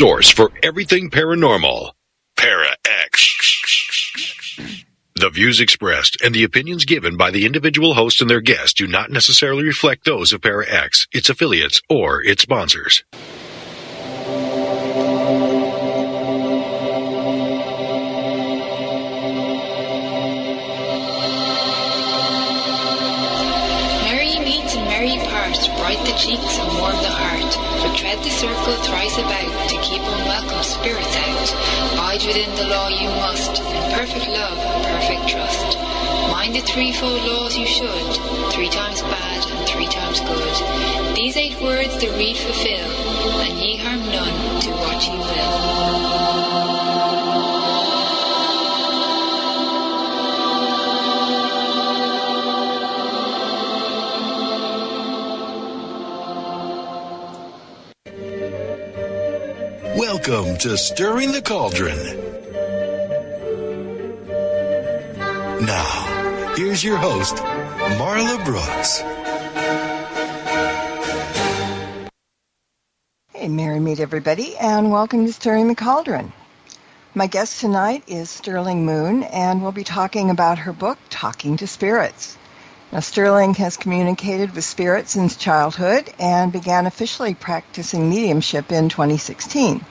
Source for everything paranormal. Para-X. The views expressed and the opinions given by the individual host and their guests do not necessarily reflect those of Para-X, its affiliates, or its sponsors. Merry meets and merry part, bright the cheeks and warm the heart. But tread the circle thrice about, to keep unwelcome spirits out. Bide within the law you must, in perfect love and perfect trust. Mind the threefold laws you should, 3 times bad and 3 times good. These 8 words the read fulfill, and ye harm none, do what ye will. Welcome to Stirring the Cauldron. Now, here's your host, Marla Brooks. Hey, merry meet everybody, and welcome to Stirring the Cauldron. My guest tonight is Sterling Moon, and we'll be talking about her book, Talking to Spirits. Now, Sterling has communicated with spirits since childhood and began officially practicing mediumship in 2016.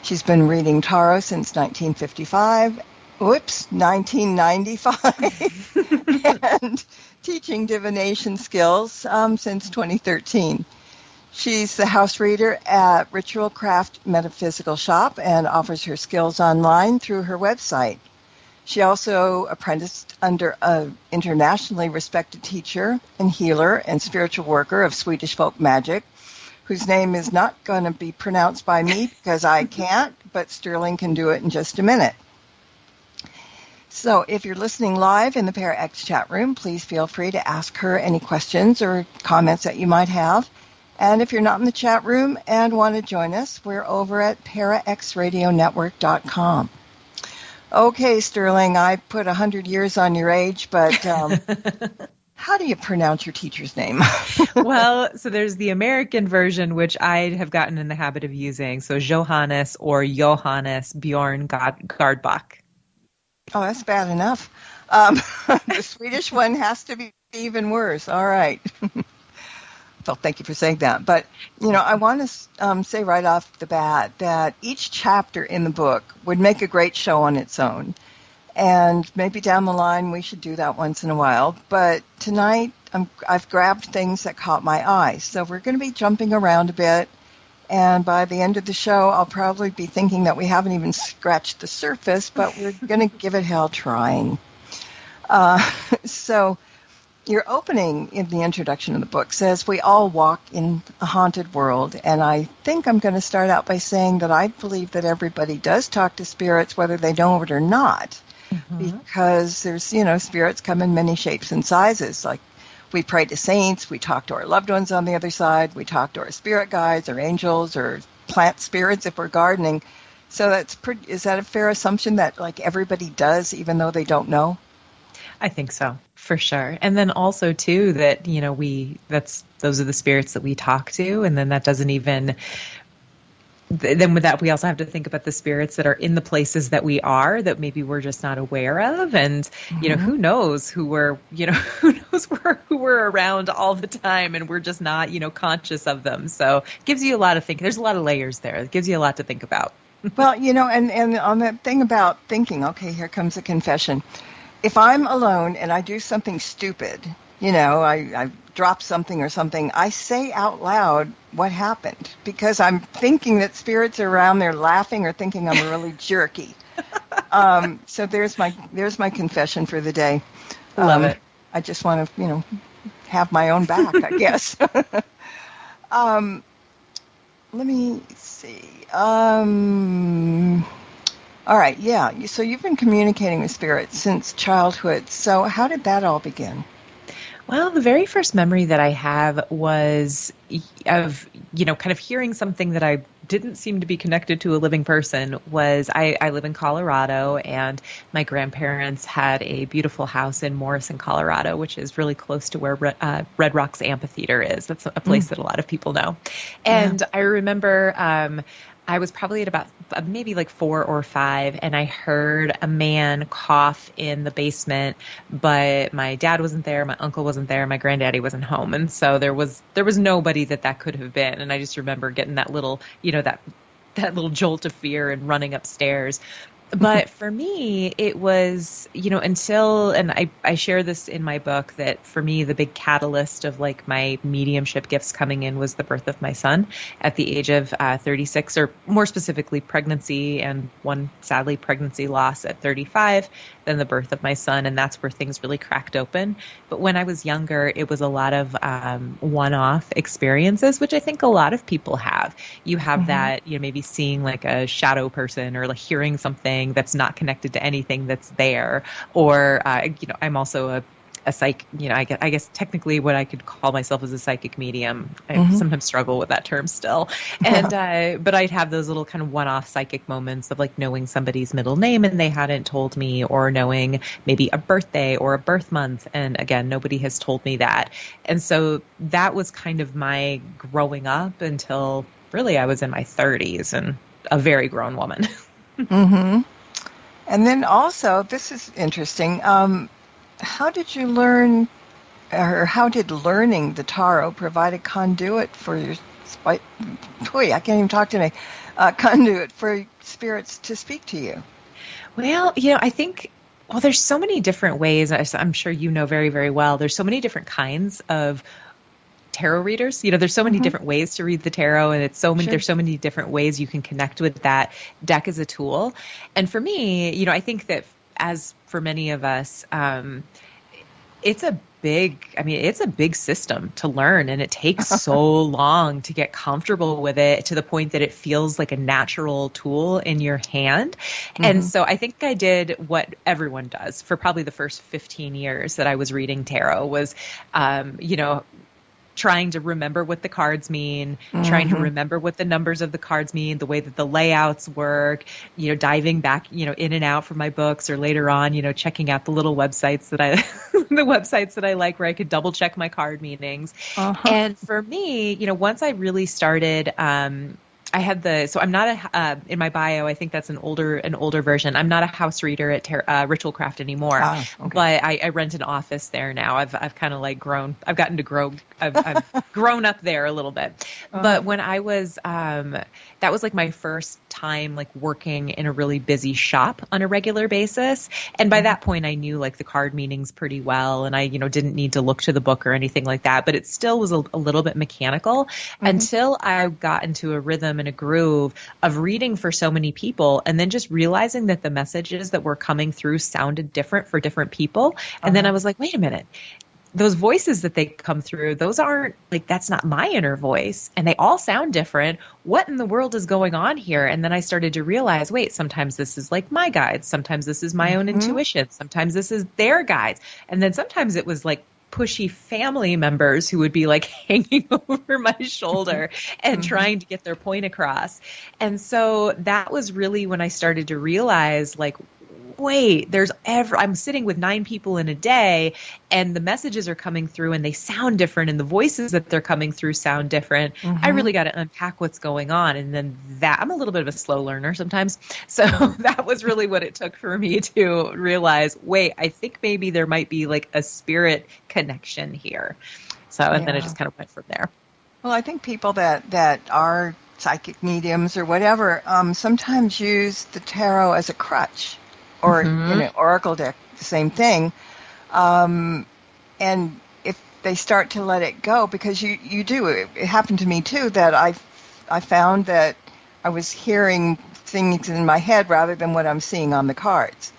She's been reading tarot since 1995, and teaching divination skills since 2013. She's the house reader at Ritual Craft Metaphysical Shop and offers her skills online through her website. She also apprenticed under an internationally respected teacher and healer and spiritual worker of Swedish folk magic, whose name is not going to be pronounced by me because I can't, but Sterling can do it in just a minute. So if you're listening live in the Para-X chat room, please feel free to ask her any questions or comments that you might have. And if you're not in the chat room and want to join us, we're over at paraxradionetwork.com. Okay, Sterling, I put 100 years on your age, but how do you pronounce your teacher's name? Well, so there's the American version, which I have gotten in the habit of using. So Johannes or Johannes Bjorn Gardbach. Oh, that's bad enough. The Swedish one has to be even worse. All right. Well, thank you for saying that. But, I want to say right off the bat that each chapter in the book would make a great show on its own. And maybe down the line we should do that once in a while. But tonight I've grabbed things that caught my eye. So we're going to be jumping around a bit. And by the end of the show, I'll probably be thinking that we haven't even scratched the surface, but we're going to give it hell trying. So your opening in the introduction of the book says we all walk in a haunted world. And I think I'm going to start out by saying that I believe that everybody does talk to spirits, whether they know it or not. Mm-hmm. Because there's, spirits come in many shapes and sizes. Like we pray to saints, we talk to our loved ones on the other side, we talk to our spirit guides or angels or plant spirits if we're gardening. So is that a fair assumption that like everybody does, even though they don't know? I think so, for sure. And then also too that, those are the spirits that we talk to, and then that doesn't even. Then with that, we also have to think about the spirits that are in the places that we are that maybe we're just not aware of. And, who knows who we're around all the time and we're just not, conscious of them. So it gives you a lot of thinking. There's a lot of layers there. It gives you a lot to think about. Well, and on that thing about thinking, okay, here comes a confession. If I'm alone and I do something stupid, I drop something or something, I say out loud what happened because I'm thinking that spirits are around there laughing or thinking I'm really jerky. So there's my confession for the day. Love it. I just want to, have my own back, I guess. Let me see. All right, yeah. So you've been communicating with spirits since childhood. So how did that all begin? Well, the very first memory that I have was of, kind of hearing something that I didn't seem to be connected to a living person was I live in Colorado, and my grandparents had a beautiful house in Morrison, Colorado, which is really close to where Red Rocks Amphitheater is. That's a place that a lot of people know. And I remember I was probably at about maybe like 4 or 5, and I heard a man cough in the basement, but my dad wasn't there, my uncle wasn't there, my granddaddy wasn't home, and so there was nobody that could have been. And I just remember getting that little, that little jolt of fear and running upstairs. But for me, it was, until, and I share this in my book, that for me, the big catalyst of like my mediumship gifts coming in was the birth of my son at the age of 36, or more specifically pregnancy, and one sadly pregnancy loss at 35, then the birth of my son. And that's where things really cracked open. But when I was younger, it was a lot of one-off experiences, which I think a lot of people have. You have that, maybe seeing like a shadow person, or like hearing something that's not connected to anything that's there. Or, I'm also a psych, I guess technically what I could call myself as a psychic medium. I sometimes struggle with that term still. And, but I'd have those little kind of one-off psychic moments of like knowing somebody's middle name and they hadn't told me, or knowing maybe a birthday or a birth month. And again, nobody has told me that. And so that was kind of my growing up until really I was in my 30s and a very grown woman. And then also, this is interesting. How did you learn, or how did learning the tarot provide a conduit for your, I can't even talk today, conduit for spirits to speak to you? Well, I think, there's so many different ways. I'm sure you know very, very well. There's so many different kinds of tarot readers. There's so many different ways to read the tarot, and there's so many different ways you can connect with that deck as a tool. And for me, I think that, as for many of us, it's a big system to learn, and it takes so long to get comfortable with it to the point that it feels like a natural tool in your hand. And so I think I did what everyone does for probably the first 15 years that I was reading tarot was, trying to remember what the cards mean, trying to remember what the numbers of the cards mean, the way that the layouts work, diving back, in and out from my books, or later on, checking out the little websites that I like, where I could double check my card meanings. And for me, once I really started, I had so I'm not in my bio, I think that's an older version. I'm not a house reader at Ritual Craft anymore, but I rent an office there now. I've kind of like grown, I've grown up there a little bit. But when I was, that was like my first time like working in a really busy shop on a regular basis. And by that point I knew like the card meanings pretty well. And I, didn't need to look to the book or anything like that, but it still was a little bit mechanical until I got into a rhythm and a groove of reading for so many people, and then just realizing that the messages that were coming through sounded different for different people. And then I was like, wait a minute, those voices that they come through, those aren't like, that's not my inner voice, and they all sound different. What in the world is going on here? And then I started to realize, wait, sometimes this is like my guides, sometimes this is my own intuition, sometimes this is their guides, and then sometimes it was like pushy family members who would be like hanging over my shoulder and trying to get their point across. And so that was really when I started to realize, like, wait, I'm sitting with 9 people in a day, and the messages are coming through and they sound different, and the voices that they're coming through sound different. I really got to unpack what's going on. And then I'm a little bit of a slow learner sometimes. So that was really what it took for me to realize, wait, I think maybe there might be like a spirit connection here. So, and then it just kind of went from there. Well, I think people that are psychic mediums or whatever, sometimes use the tarot as a crutch. Or oracle deck, the same thing. And if they start to let it go, because you do, it happened to me too, that I found that I was hearing things in my head rather than what I'm seeing on the cards.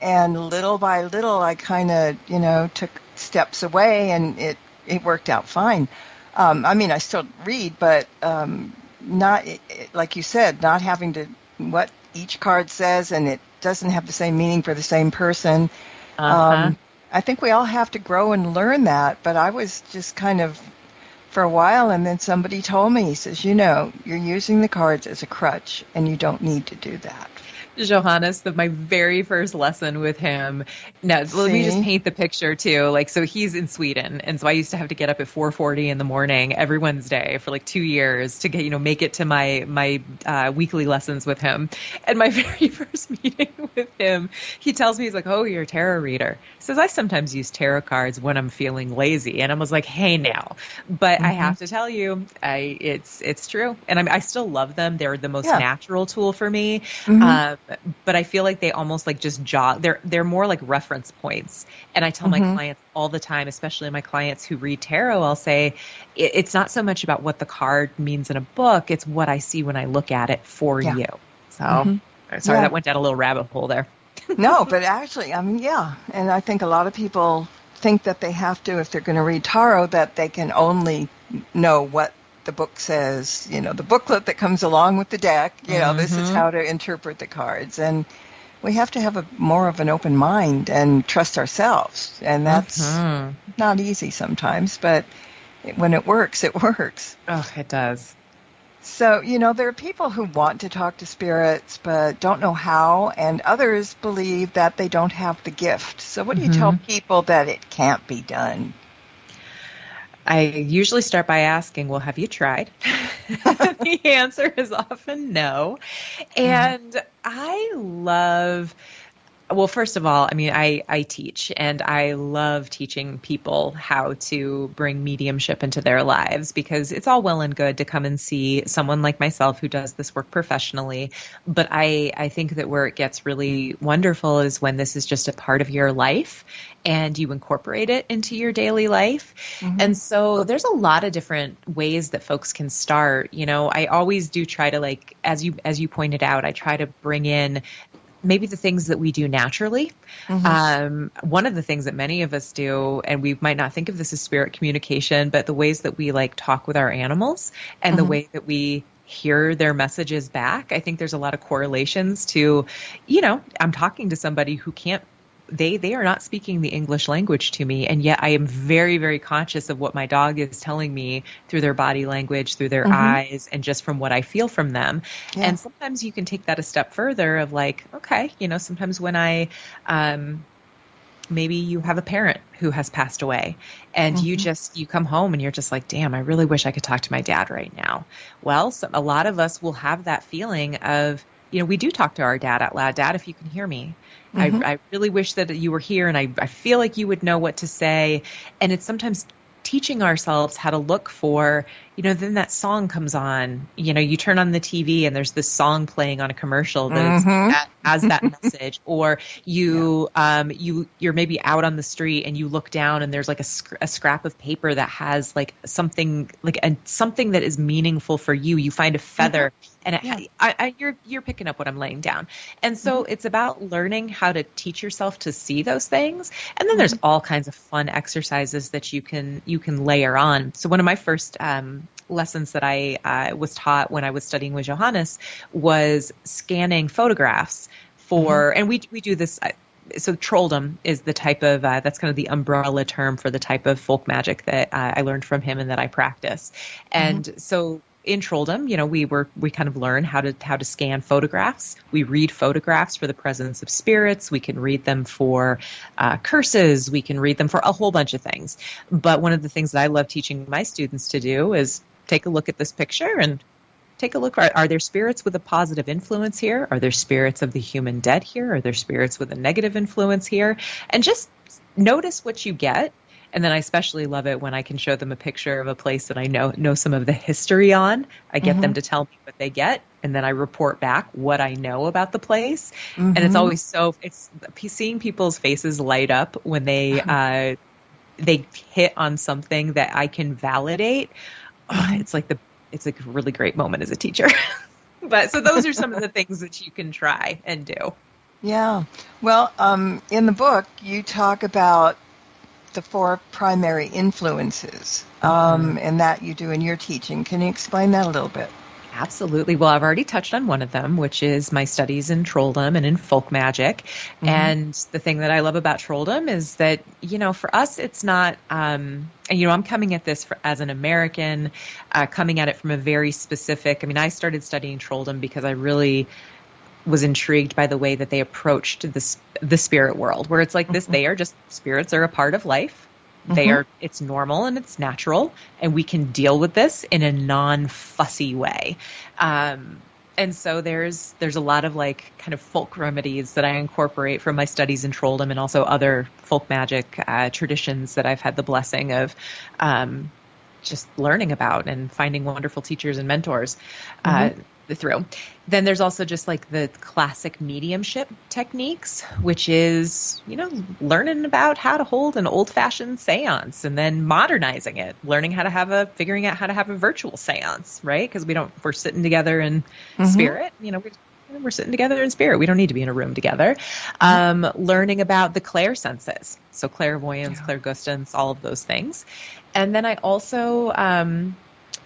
And little by little, I kind of, took steps away, and it worked out fine. I still read, but not, like you said, not having to, what each card says, and it doesn't have the same meaning for the same person. I think we all have to grow and learn that, but I was just kind of for a while, and then somebody told me, he says, you're using the cards as a crutch, and you don't need to do that. Johannes, my very first lesson with him. Now, let me just paint the picture too. Like, so he's in Sweden, and so I used to have to get up at 4:40 in the morning every Wednesday for like 2 years to get, make it to my weekly lessons with him. And my very first meeting with him, he tells me, he's like, "Oh, you're a tarot reader." He says, "I sometimes use tarot cards when I'm feeling lazy." And I was like, "Hey, now," but I have to tell you, it's true, and I still love them. They're the most natural tool for me. But I feel like they almost like just they're more like reference points. And I tell my clients all the time, especially my clients who read tarot, I'll say, it's not so much about what the card means in a book. It's what I see when I look at it for you. So sorry, that went down a little rabbit hole there. No, but actually, And I think a lot of people think that they have to, if they're going to read tarot, that they can only know what the book says, the booklet that comes along with the deck, this is how to interpret the cards. And we have to have more of an open mind and trust ourselves. And that's not easy sometimes, but when it works, it works. Oh, it does. So, there are people who want to talk to spirits, but don't know how, and others believe that they don't have the gift. So what do you tell people that it can't be done? I usually start by asking, well, have you tried? The answer is often no. And well, first of all, I teach, and I love teaching people how to bring mediumship into their lives, because it's all well and good to come and see someone like myself who does this work professionally. But I think that where it gets really wonderful is when this is just a part of your life and you incorporate it into your daily life. And so there's a lot of different ways that folks can start. I always do try to, like, as you pointed out, I try to bring in maybe the things that we do naturally. One of the things that many of us do, and we might not think of this as spirit communication, but the ways that we like talk with our animals and the way that we hear their messages back. I think there's a lot of correlations to, I'm talking to somebody who can't, they are not speaking the English language to me, and yet I am very, very conscious of what my dog is telling me through their body language, through their eyes, and just from what I feel from them. And sometimes you can take that a step further of like, okay, sometimes when maybe you have a parent who has passed away, and you come home and you're just like, damn, I really wish I could talk to my dad right now. Well, a lot of us will have that feeling of, we do talk to our dad out loud. Dad, if you can hear me, I really wish that you were here, and I feel like you would know what to say. And it's sometimes teaching ourselves how to look for, then that song comes on, you turn on the TV and there's this song playing on a commercial that has that message, or you're maybe out on the street and you look down and there's like a scrap of paper that has like something something that is meaningful for you. You find a feather and you're picking up what I'm laying down. And so it's about learning how to teach yourself to see those things. And then there's all kinds of fun exercises that you can layer on. So one of my first lessons that I was taught when I was studying with Johannes was scanning photographs for, and we do this. So trolldom is the type of, that's kind of the umbrella term for the type of folk magic that I learned from him and that I practice. And so in trolldom, we kind of learn how to scan photographs. We read photographs for the presence of spirits. We can read them for curses. We can read them for a whole bunch of things. But one of the things that I love teaching my students to do is take a look at this picture and take a look. Are there spirits with a positive influence here? Are there spirits of the human dead here? Are there spirits with a negative influence here? And just notice what you get. And then I especially love it when I can show them a picture of a place that I know some of the history on. I get them to tell me what they get, and then I report back what I know about the place. And it's always it's seeing people's faces light up when they hit on something that I can validate. It's a really great moment as a teacher. But so those are some of the things that you can try and do. Yeah. Well, in the book, you talk about the 4 primary influences, and that you do in your teaching. Can you explain that a little bit? Absolutely. Well, I've already touched on one of them, which is my studies in trolldom and in folk magic. And the thing that I love about trolldom is that, for us, it's not, I'm coming at this as an American, coming at it from a very specific, I started studying trolldom because I really was intrigued by the way that they approached the spirit world, where it's like this, they are just, spirits are a part of life. It's normal and it's natural, and we can deal with this in a non-fussy way. And so there's a lot of like kind of folk remedies that I incorporate from my studies in trolldom and also other folk magic traditions that I've had the blessing of just learning about and finding wonderful teachers and mentors through. Then there's also just like the classic mediumship techniques, which is, learning about how to hold an old-fashioned seance and then modernizing it, figuring out how to have a virtual seance, right? Because we're sitting together in spirit, we're sitting together in spirit. We don't need to be in a room together. Learning about the clair senses. So clairvoyance, clairgustance, all of those things. And then I also,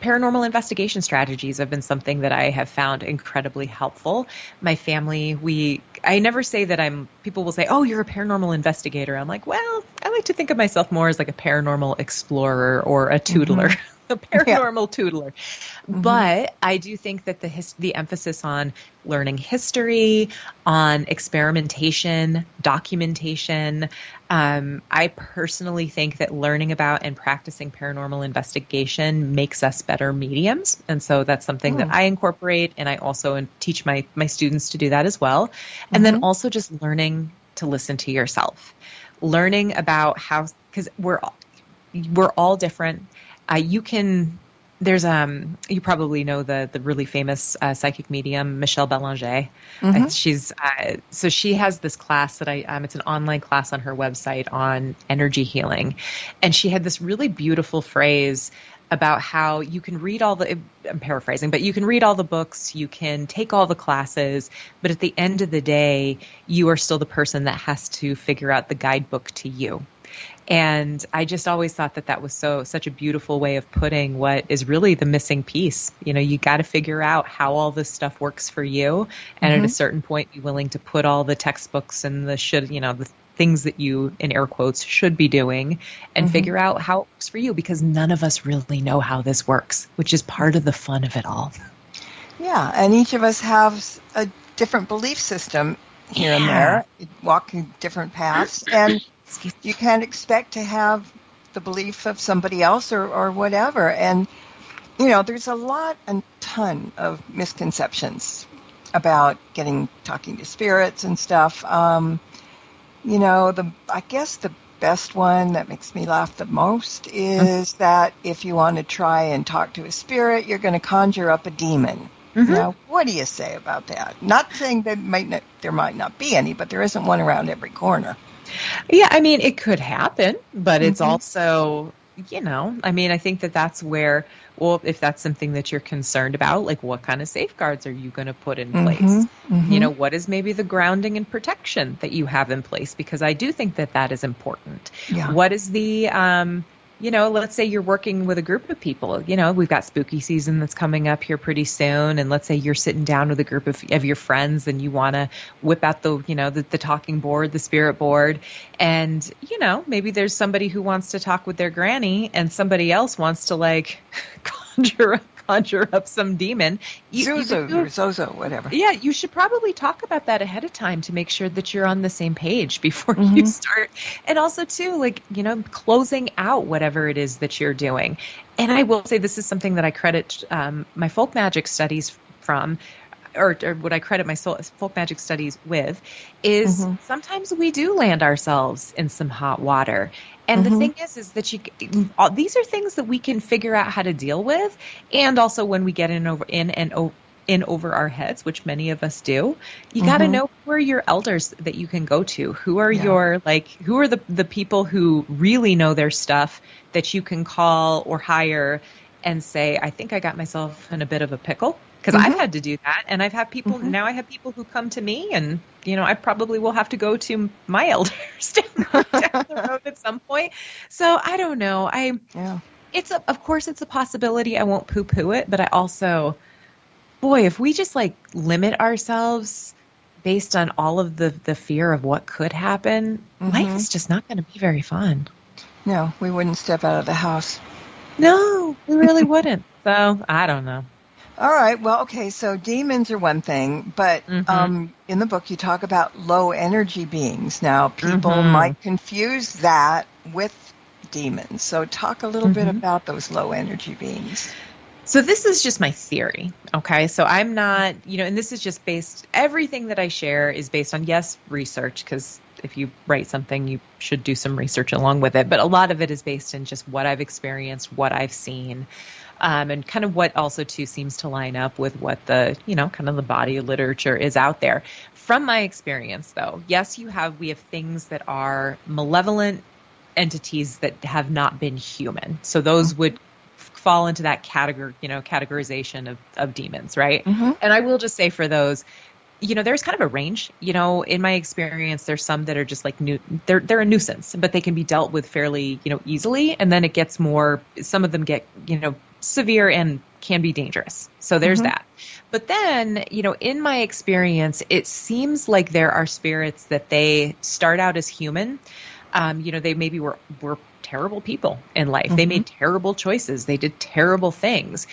paranormal investigation strategies have been something that I have found incredibly helpful. My family, I never say that people will say, oh, you're a paranormal investigator. I'm like, well, I like to think of myself more as like a paranormal explorer or a tootler. A paranormal tootler. But I do think that the emphasis on learning history, on experimentation, documentation, I personally think that learning about and practicing paranormal investigation makes us better mediums. And so that's something that I incorporate, and I also teach my students to do that as well. And then also just learning to listen to yourself, learning about because we're all different. You probably know the really famous psychic medium, Michelle Belanger. So she has this class that it's an online class on her website on energy healing. And she had this really beautiful phrase about how you can read I'm paraphrasing, but you can read all the books, you can take all the classes, but at the end of the day, you are still the person that has to figure out the guidebook to you. And I just always thought that was such a beautiful way of putting what is really the missing piece. You got to figure out how all this stuff works for you. And at a certain point, be willing to put all the textbooks and the things that you, in air quotes, should be doing and figure out how it works for you, because none of us really know how this works, which is part of the fun of it all. Yeah. And each of us has a different belief system here and there, walking different paths. And you can't expect to have the belief of somebody else or whatever. And, there's a ton of misconceptions about talking to spirits and stuff. I guess the best one that makes me laugh the most is that if you want to try and talk to a spirit, you're going to conjure up a demon. Now, what do you say about that? Not saying there might not be any, but there isn't one around every corner. Yeah, I mean, it could happen, but it's also, I think that's where, if that's something that you're concerned about, like what kind of safeguards are you going to put in place? What is maybe the grounding and protection that you have in place? Because I do think that is important. Yeah. What is the, let's say you're working with a group of people, we've got spooky season that's coming up here pretty soon. And let's say you're sitting down with a group of your friends and you want to whip out the talking board, the spirit board. And, maybe there's somebody who wants to talk with their granny and somebody else wants to like conjure up some demon. Zozo, whatever. Yeah, you should probably talk about that ahead of time to make sure that you're on the same page before you start. And also, too, closing out whatever it is that you're doing. And I will say this is something that I credit my folk magic studies from, or what I credit my folk magic studies with, is sometimes we do land ourselves in some hot water. And the thing is that these are things that we can figure out how to deal with. And also when we get in over our heads, which many of us do, you got to know who are your elders that you can go to. Who are who are the people who really know their stuff that you can call or hire and say, I think I got myself in a bit of a pickle. Because I've had to do that, and I've had people, now I have people who come to me, and, I probably will have to go to my elders down the road at some point. So I don't know. Of course it's a possibility. I won't poo-poo it, but I also, if we just limit ourselves based on all of the fear of what could happen, life is just not going to be very fun. No, we wouldn't step out of the house. No, we really wouldn't. So I don't know. All right. Well, okay. So demons are one thing, but in the book you talk about low energy beings. Now, people might confuse that with demons. So talk a little bit about those low energy beings. So this is just my theory, okay? So I'm not, and this is just everything that I share is based on, yes, research, because if you write something, you should do some research along with it. But a lot of it is based in just what I've experienced, what I've seen, and kind of what also, too, seems to line up with what the, kind of the body of literature is out there. From my experience, though, yes, we have things that are malevolent entities that have not been human. So those would fall into that categorization of demons, right? And I will just say for those, there's kind of a range. In my experience, there's some that are just like they're a nuisance, but they can be dealt with fairly, easily. And then it gets more, some of them get, severe and can be dangerous. So there's that. But then, in my experience, it seems like there are spirits that they start out as human. They maybe were terrible people in life. They made terrible choices. They did terrible things.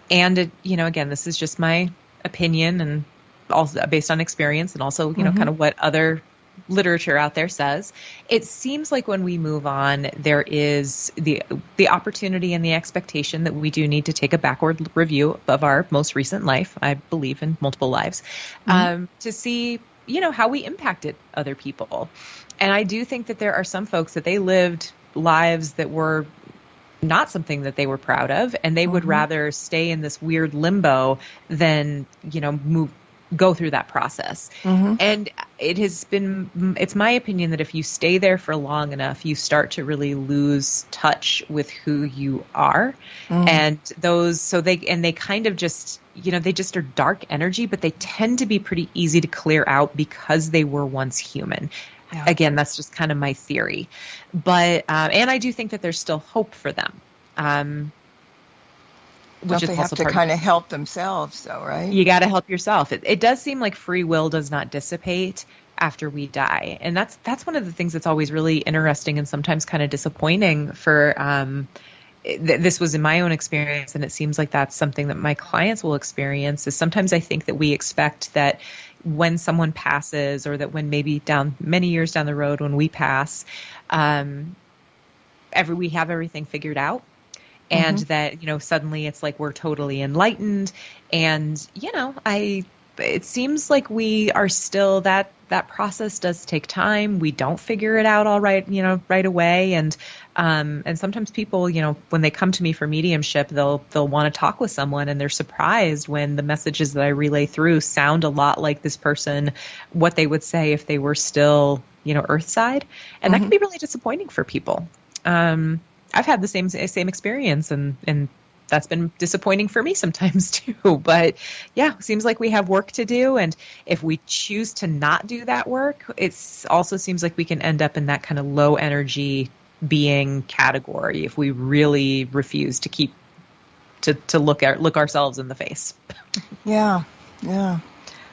And, again, this is just my opinion and also based on experience and also, kind of what other literature out there says. It seems like when we move on, there is the opportunity and the expectation that we do need to take a backward review of our most recent life. I believe in multiple lives, to see, how we impacted other people. And I do think that there are some folks that they lived lives that were not something that they were proud of, and they would rather stay in this weird limbo than, go through that process. And it's my opinion that if you stay there for long enough, you start to really lose touch with who you are. And they kind of just, they just are dark energy, but they tend to be pretty easy to clear out because they were once human. Yeah. Again, that's just kind of my theory. But, and I do think that there's still hope for them. Which they have to kind of help themselves, though, right? You got to help yourself. It does seem like free will does not dissipate after we die. And that's one of the things that's always really interesting and sometimes kind of disappointing for, this was in my own experience, and it seems like that's something that my clients will experience, is sometimes I think that we expect that when someone passes, or that when maybe many years down the road when we pass, we have everything figured out. And that, suddenly it's like we're totally enlightened. And, it seems like we are still, that process does take time. We don't figure it out all right, right away. And sometimes people, when they come to me for mediumship, they'll want to talk with someone, and they're surprised when the messages that I relay through sound a lot like this person, what they would say if they were still, earthside. And that can be really disappointing for people. I've had the same experience, and that's been disappointing for me sometimes too. But yeah, seems like we have work to do. And if we choose to not do that work, it also seems like we can end up in that kind of low energy being category if we really refuse to keep to look ourselves in the face. Yeah.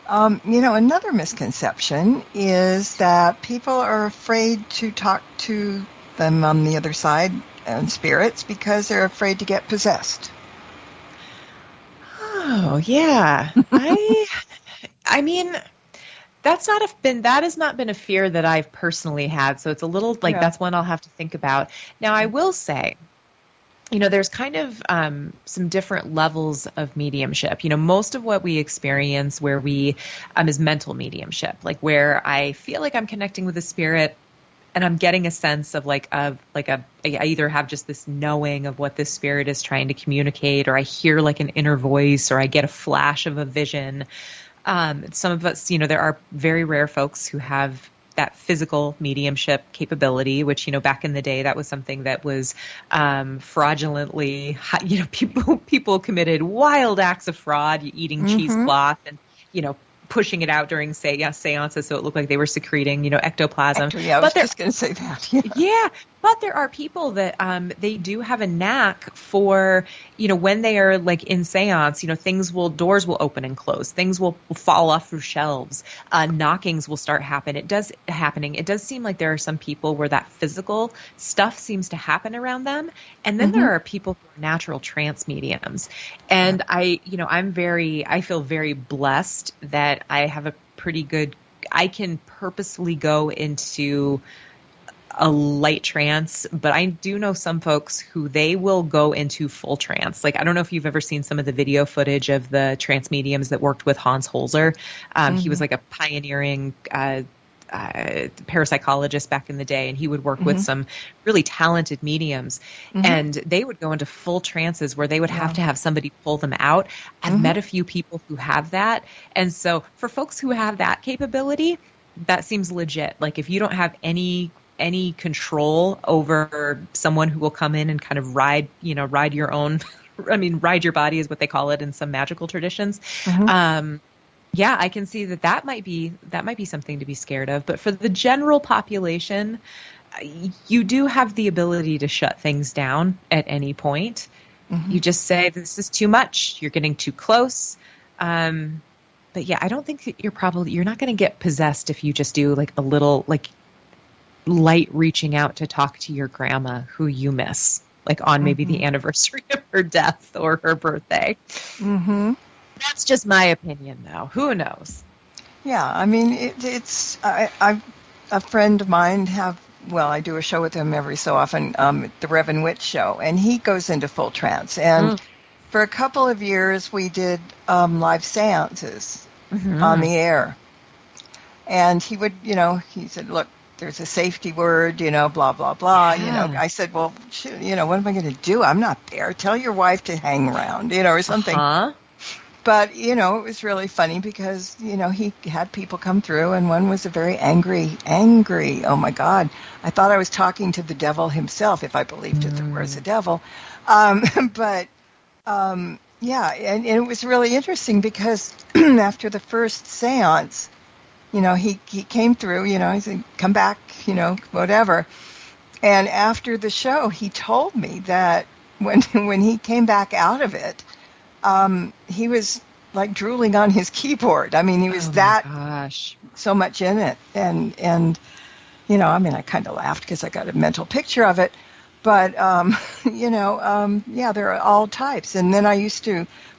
Another misconception is that people are afraid to talk to them on the other side and spirits because they're afraid to get possessed. Oh, yeah. I mean, that has not been a fear that I've personally had. So it's a little like, that's one I'll have to think about. Now, I will say, there's kind of some different levels of mediumship. Most of what we experience where we is mental mediumship, like where I feel like I'm connecting with a spirit, and I'm getting a sense of I either have just this knowing of what this spirit is trying to communicate, or I hear like an inner voice, or I get a flash of a vision. Some of us, there are very rare folks who have that physical mediumship capability, which, back in the day, that was something that was fraudulently, people committed wild acts of fraud, eating cheesecloth and, pushing it out during seances so it looked like they were secreting, ectoplasm. I was just going to say that. Yeah, But there are people that they do have a knack for, when they are like in seance, doors will open and close, things will fall off of shelves, knockings will start happening. It does seem like there are some people where that physical stuff seems to happen around them. And then there are people who are natural trance mediums. And I feel very blessed that I have a pretty good, I can purposefully go into a light trance, but I do know some folks who they will go into full trance. Like, I don't know if you've ever seen some of the video footage of the trance mediums that worked with Hans Holzer. He was like a pioneering parapsychologist back in the day, and he would work with some really talented mediums, and they would go into full trances where they would have to have somebody pull them out. I've met a few people who have that, and so for folks who have that capability, that seems legit. Like, if you don't have any control over someone who will come in and kind of ride your own, ride your body is what they call it in some magical traditions. Yeah, I can see that might be something to be scared of. But for the general population, you do have the ability to shut things down at any point. You just say, this is too much. You're getting too close. But yeah, I don't think that you're not going to get possessed if you just do like a little like light reaching out to talk to your grandma who you miss, like on maybe the anniversary of her death or her birthday. That's just my opinion, though. Who knows? Yeah, I mean, a friend of mine I do a show with him every so often, the Reverend Witt show, and he goes into full trance. And for a couple of years, we did live seances on the air. And he would, he said, look, there's a safety word, blah, blah, blah. Yeah. I said, well, shoot, what am I going to do? I'm not there. Tell your wife to hang around, or something. But, it was really funny because, he had people come through, and one was a very angry, oh my God. I thought I was talking to the devil himself, if I believed that there was a devil. Yeah, and it was really interesting because after the first seance, he came through, he said, come back, whatever. And after the show, he told me that when he came back out of it, he was like drooling on his keyboard. I mean, he was so much in it. And I kind of laughed because I got a mental picture of it. But, yeah, there are all types. And then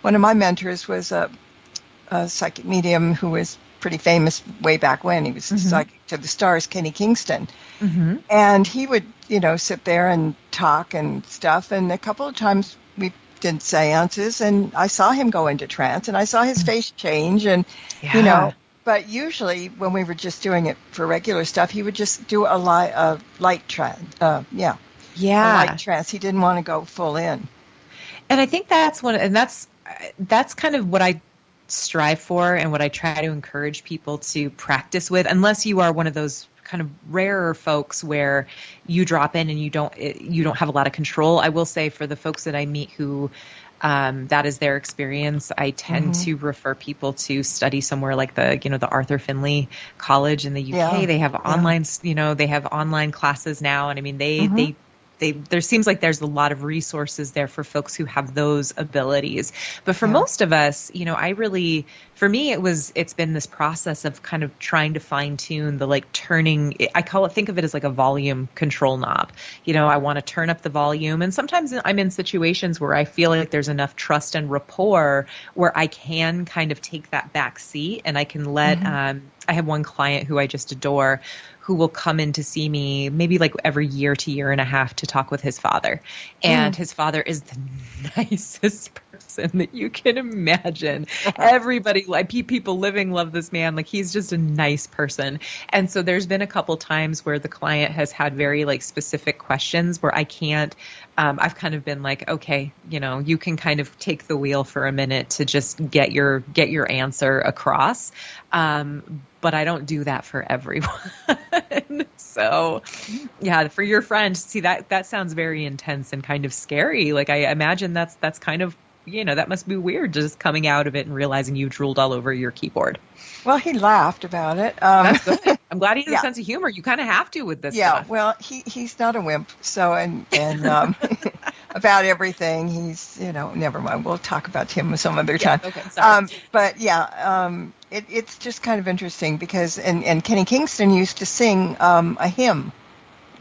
one of my mentors was a psychic medium who was pretty famous way back when. He was psychic to the stars, Kenny Kingston. And he would, sit there and talk and stuff. And a couple of times we did seances, and I saw him go into trance, and I saw his face change, and, but usually when we were just doing it for regular stuff, he would just do a light trance. A light trance. He didn't want to go full in. And I think that's kind of what I strive for and what I try to encourage people to practice with, unless you are one of those kind of rarer folks where you drop in and you don't have a lot of control. I will say for the folks that I meet who that is their experience, I tend to refer people to study somewhere like the Arthur Findlay College in the UK. They have online, they have online classes now, and I mean there seems like there's a lot of resources there for folks who have those abilities. But for most of us, for me, it's been this process of kind of trying to fine tune the think of it as like a volume control knob. I want to turn up the volume. And sometimes I'm in situations where I feel like there's enough trust and rapport where I can kind of take that back seat and I can let, I have one client who I just adore who will come in to see me maybe like every year to year and a half to talk with his father. And his father is the nicest person that you can imagine. Everybody, like people living, love this man. Like, he's just a nice person. And so there's been a couple times where the client has had very like specific questions where I can't, I've kind of been like, okay, you can kind of take the wheel for a minute to just get your answer across. But I don't do that for everyone. So, yeah, for your friend, see, that sounds very intense and kind of scary. Like, I imagine that's kind of, that must be weird, just coming out of it and realizing you drooled all over your keyboard. Well, he laughed about it. That's good. I'm glad he has Yeah. a sense of humor. You kind of have to with this Yeah, stuff. well, he's not a wimp. So, and about everything, he's, never mind. We'll talk about him some other time. Okay, sorry. But yeah, it's just kind of interesting because, and Kenny Kingston used to sing a hymn,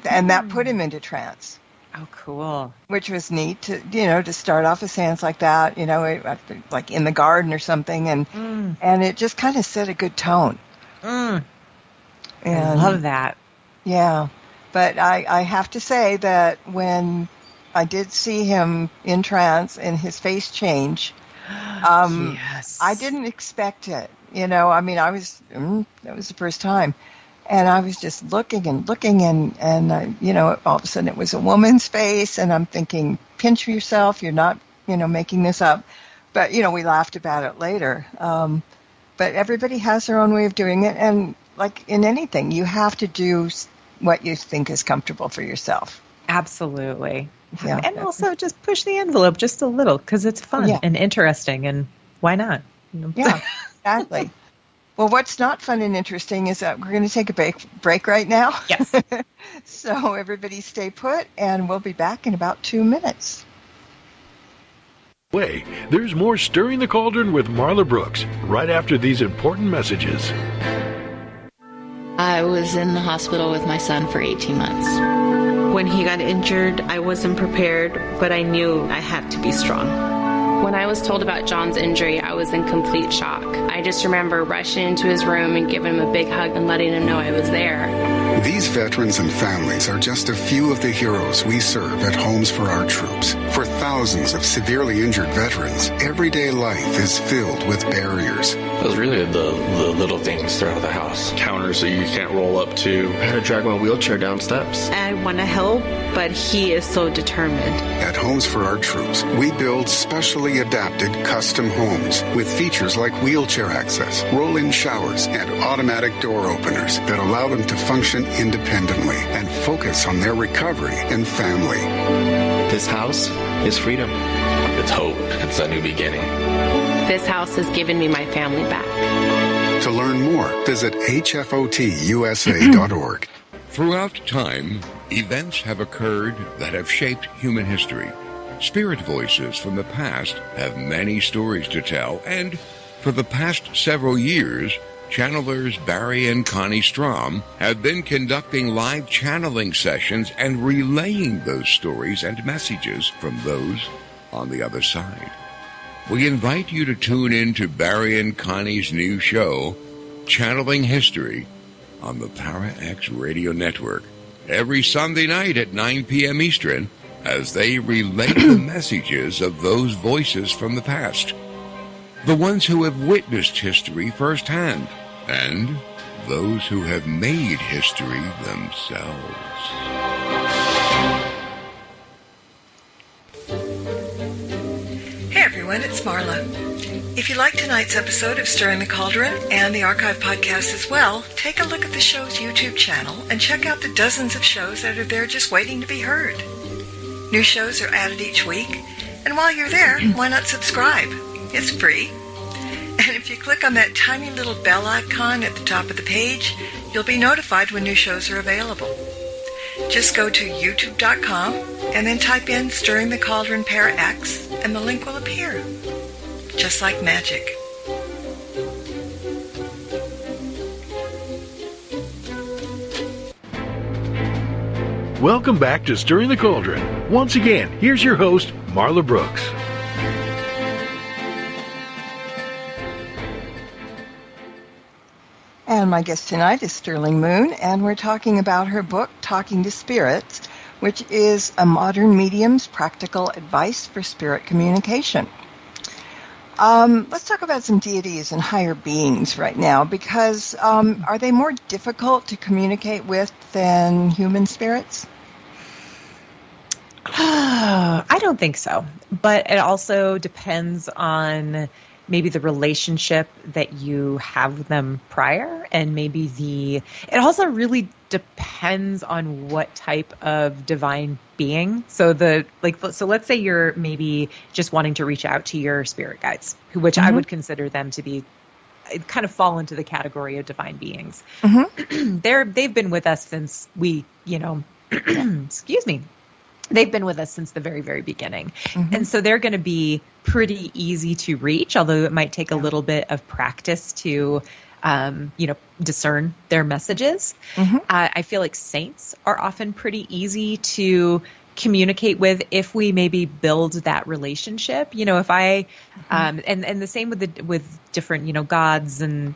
and that put him into trance. Oh, cool. Which was neat to, to start off his hands like that, like in the garden or something. And it just kind of set a good tone. I And love that. yeah, but I have to say that when I did see him in trance and his face change, Yes. I didn't expect it. I mean, that was the first time. And I was just looking and all of a sudden it was a woman's face, and I'm thinking, pinch yourself, you're not, making this up. But, we laughed about it later. But everybody has their own way of doing it, and like in anything, you have to do what you think is comfortable for yourself. Absolutely. Yeah. And also just push the envelope just a little because it's fun and interesting, and why not? Yeah, exactly. Well, what's not fun and interesting is that we're going to take a break right now. Yes. So everybody stay put, and we'll be back in about 2 minutes. There's more Stirring the Cauldron with Marla Brooks right after these important messages. I was in the hospital with my son for 18 months. When he got injured, I wasn't prepared, but I knew I had to be strong. When I was told about John's injury, I was in complete shock. I just remember rushing into his room and giving him a big hug and letting him know I was there. These veterans and families are just a few of the heroes we serve at Homes for Our Troops. For thousands of severely injured veterans, everyday life is filled with barriers. It was really the little things throughout the house. Counters that you can't roll up to. I had to drag my wheelchair down steps. I want to help, but he is so determined. At Homes for Our Troops, we build specially adapted custom homes with features like wheelchair access, roll-in showers, and automatic door openers that allow them to function independently and focus on their recovery and family. This house is freedom. It's hope. It's a new beginning. This house has given me my family back. To learn more, visit hfotusa.org. Throughout time, events have occurred that have shaped human history. Spirit voices from the past have many stories to tell, and for the past several years, channelers Barry and Connie Strom have been conducting live channeling sessions and relaying those stories and messages from those on the other side. We invite you to tune in to Barry and Connie's new show, Channeling History, on the Para X Radio Network, every Sunday night at 9 p.m. Eastern, as they relay the messages of those voices from the past, the ones who have witnessed history firsthand, and those who have made history themselves. Hey everyone, it's Marla. If you like tonight's episode of Stirring the Cauldron and the archive podcast as well, take a look at the show's YouTube channel and check out the dozens of shows that are there just waiting to be heard. New shows are added each week, and while you're there, why not subscribe? It's free. And if you click on that tiny little bell icon at the top of the page, you'll be notified when new shows are available. Just go to youtube.com and then type in Stirring the Cauldron Para X, and the link will appear. Just like magic. Welcome back to Stirring the Cauldron. Once again, here's your host, Marla Brooks. And my guest tonight is Sterling Moon, and we're talking about her book, Talking to Spirits, which is a modern medium's practical advice for spirit communication. Let's talk about some deities and higher beings right now, because are they more difficult to communicate with than human spirits? I don't think so, but it also depends on maybe the relationship that you have with them prior, and maybe it also really depends on what type of divine being. So let's say you're maybe just wanting to reach out to your spirit guides, which I would consider them to be kind of fall into the category of divine beings. Mm-hmm. They've been with us since we, excuse me. They've been with us since the very, very beginning. Mm-hmm. And so they're going to be pretty easy to reach, although it might take a little bit of practice to, discern their messages. Mm-hmm. I feel like saints are often pretty easy to communicate with if we maybe build that relationship. If I, and the same with different, gods and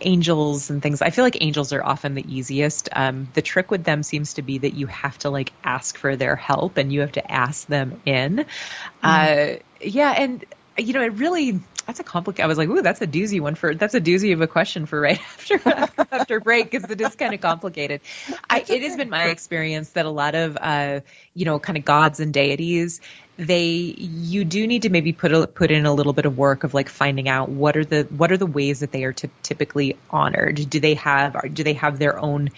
angels and things. I feel like angels are often the easiest. The trick with them seems to be that you have to ask for their help and you have to ask them in. And it really, that's a complicated, I was like, ooh, that's a doozy of a question for right after break, because it is kind of complicated. It has been my experience that a lot of, kind of gods and deities, you do need to maybe put in a little bit of work of finding out what are the ways that they are typically honored. Do they have their own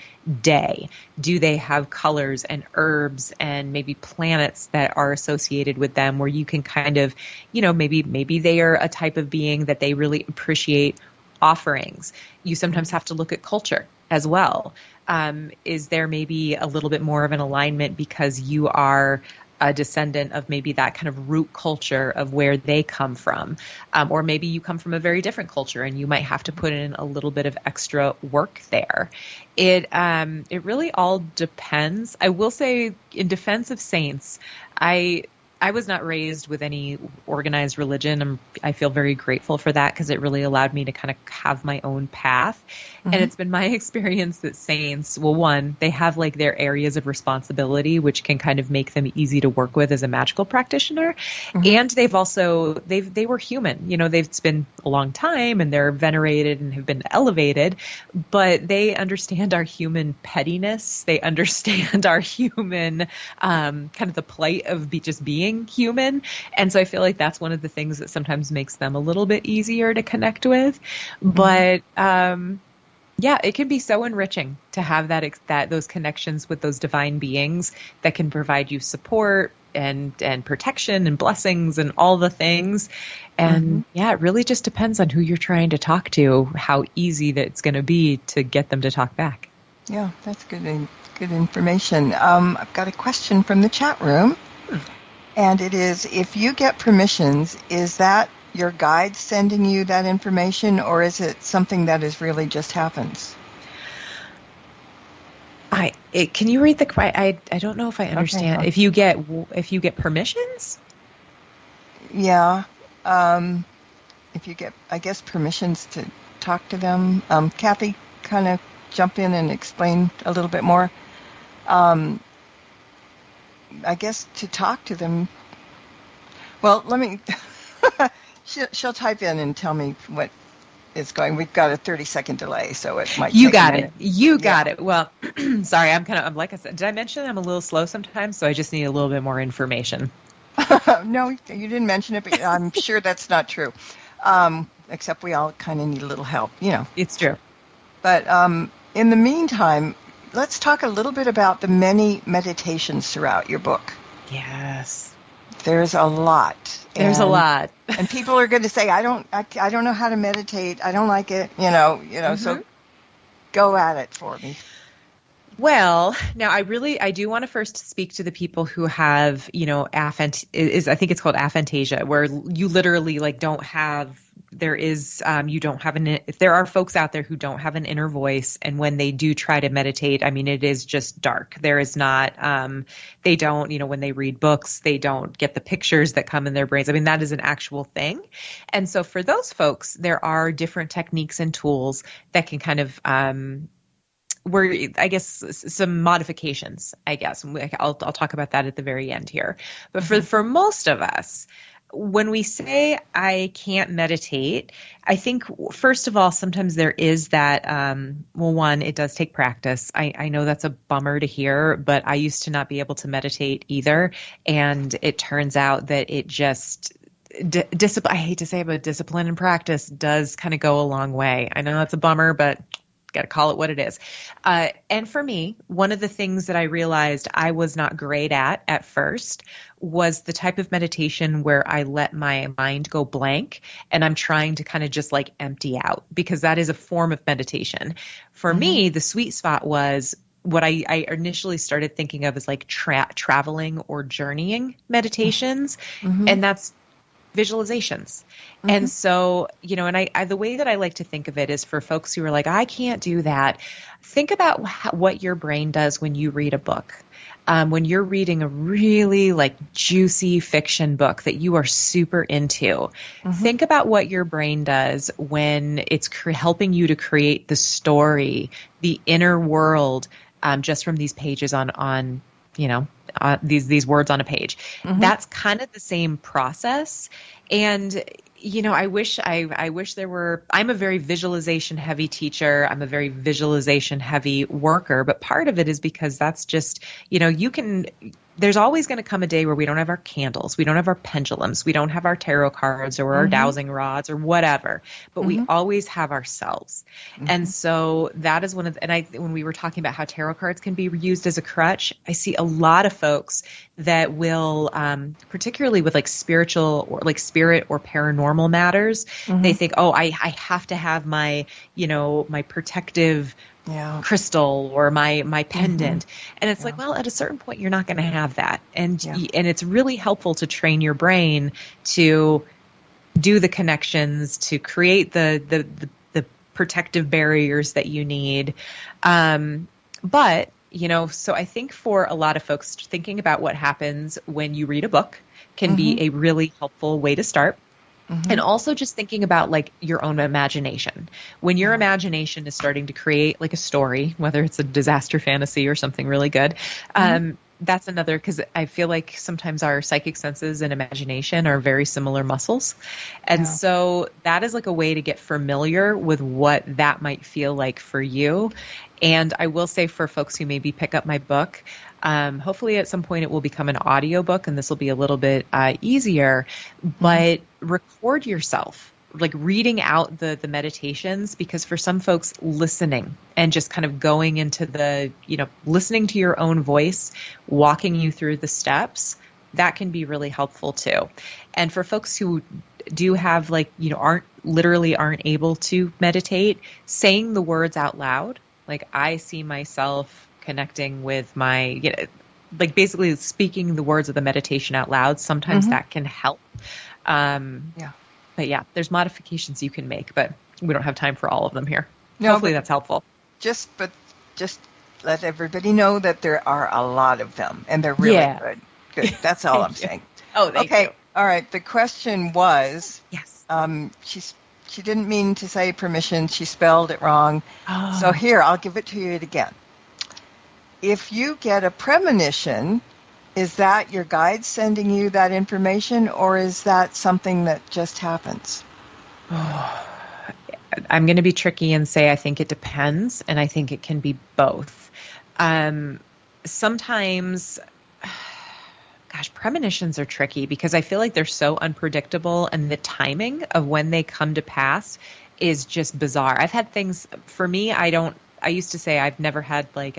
day? Do they have colors and herbs and maybe planets that are associated with them, where you can kind of, maybe they are a type of being that they really appreciate offerings. You sometimes have to look at culture as well. Is there maybe a little bit more of an alignment because you are a descendant of maybe that kind of root culture of where they come from, or maybe you come from a very different culture and you might have to put in a little bit of extra work there. It really all depends. I will say, in defense of saints, I was not raised with any organized religion. I feel very grateful for that, because it really allowed me to kind of have my own path. Mm-hmm. And it's been my experience that saints, well, one, they have their areas of responsibility, which can kind of make them easy to work with as a magical practitioner. Mm-hmm. And they were human. It's been a long time and they're venerated and have been elevated, but they understand our human pettiness. They understand our human, kind of the plight of just being human. And so I feel like that's one of the things that sometimes makes them a little bit easier to connect with. But, it can be so enriching to have those connections with those divine beings that can provide you support and protection and blessings and all the things. And it really just depends on who you're trying to talk to, how easy that it's going to be to get them to talk back. Yeah, that's good information. I've got a question from the chat room. And it is, if you get permissions, is that your guide sending you that information, or is it something that is really just happens? Can you read the question? I don't know if I understand. Okay. If you get permissions? Yeah. If you get, I guess, permissions to talk to them. Kathy, kind of jump in and explain a little bit more. I guess to talk to them. Well, let me. she'll type in and tell me what is going. We've got a 30-second delay, so it might. You got it. You got it. Well, sorry. I'm like I said. Did I mention I'm a little slow sometimes? So I just need a little bit more information. No, you didn't mention it, but I'm sure that's not true. Except we all kind of need a little help. It's true. But in the meantime, let's talk a little bit about the many meditations throughout your book. Yes. There's a lot. There's a lot. And people are going to say, I don't know how to meditate. I don't like it. So go at it for me. Well, now I do want to first speak to the people who have, I think it's called aphantasia, where you literally don't have, if there are folks out there who don't have an inner voice, and when they do try to meditate, it is just dark. There is not, they don't, when they read books, they don't get the pictures that come in their brains. That is an actual thing. And so for those folks, there are different techniques and tools that can kind of, where I guess some modifications, I'll talk about that at the very end here. But for most of us, when we say I can't meditate, I think, first of all, sometimes there is that, one, it does take practice. I know that's a bummer to hear, but I used to not be able to meditate either. And it turns out that it just, I hate to say it, but discipline and practice does kind of go a long way. I know that's a bummer, but got to call it what it is. And for me, one of the things that I realized I was not great at first was the type of meditation where I let my mind go blank and I'm trying to kind of just like empty out, because that is a form of meditation. For me, the sweet spot was what I initially started thinking of as like traveling or journeying meditations. And that's visualizations. And so, and I the way that I like to think of it is for folks who are like, I can't do that. Think about what your brain does when you read a book. When you're reading a really like juicy fiction book that you are super into, think about what your brain does when it's helping you to create the story, the inner world, just from these pages on these words on a page. That's kind of the same process. And, I wish there were, I'm a very visualization heavy teacher. I'm a very visualization heavy worker, but part of it is because that's just, there's always going to come a day where we don't have our candles. We don't have our pendulums. We don't have our tarot cards or our dowsing rods or whatever, but we always have ourselves. And so that is one of when we were talking about how tarot cards can be used as a crutch, I see a lot of folks that will, particularly with like spiritual or like spirit or paranormal matters, they think, oh, I have to have my, my protective crystal or my pendant. And it's like, well, at a certain point, you're not going to have that. And it's really helpful to train your brain to do the connections, to create the protective barriers that you need. But, so I think for a lot of folks, thinking about what happens when you read a book can be a really helpful way to start. And also just thinking about like your own imagination. When your imagination is starting to create like a story, whether it's a disaster fantasy or something really good, that's another, because I feel like sometimes our psychic senses and imagination are very similar muscles. And so that is like a way to get familiar with what that might feel like for you. And I will say for folks who maybe pick up my book, hopefully at some point it will become an audiobook and this will be a little bit easier, but record yourself like reading out the meditations, because for some folks listening and just kind of going into the, listening to your own voice, walking you through the steps, that can be really helpful too. And for folks who do have like, aren't able to meditate, saying the words out loud, like I see myself connecting with my, like basically speaking the words of the meditation out loud. Sometimes that can help. But there's modifications you can make, but we don't have time for all of them here. No, hopefully that's helpful. Just let everybody know that there are a lot of them and they're really good. Good. That's all I'm saying. Oh, thank you. All right. The question was, yes. She didn't mean to say permission. She spelled it wrong. Oh. So here, I'll give it to you again. If you get a premonition, is that your guide sending you that information, or is that something that just happens? I'm going to be tricky and say I think it depends, and I think it can be both. Sometimes, premonitions are tricky because I feel like they're so unpredictable, and the timing of when they come to pass is just bizarre. I've had things, for me, I used to say I've never had like,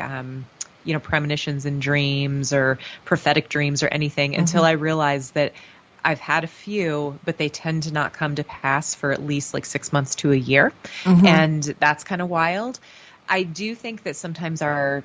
premonitions in dreams or prophetic dreams or anything until I realized that I've had a few, but they tend to not come to pass for at least like 6 months to a year. And that's kind of wild. I do think that sometimes our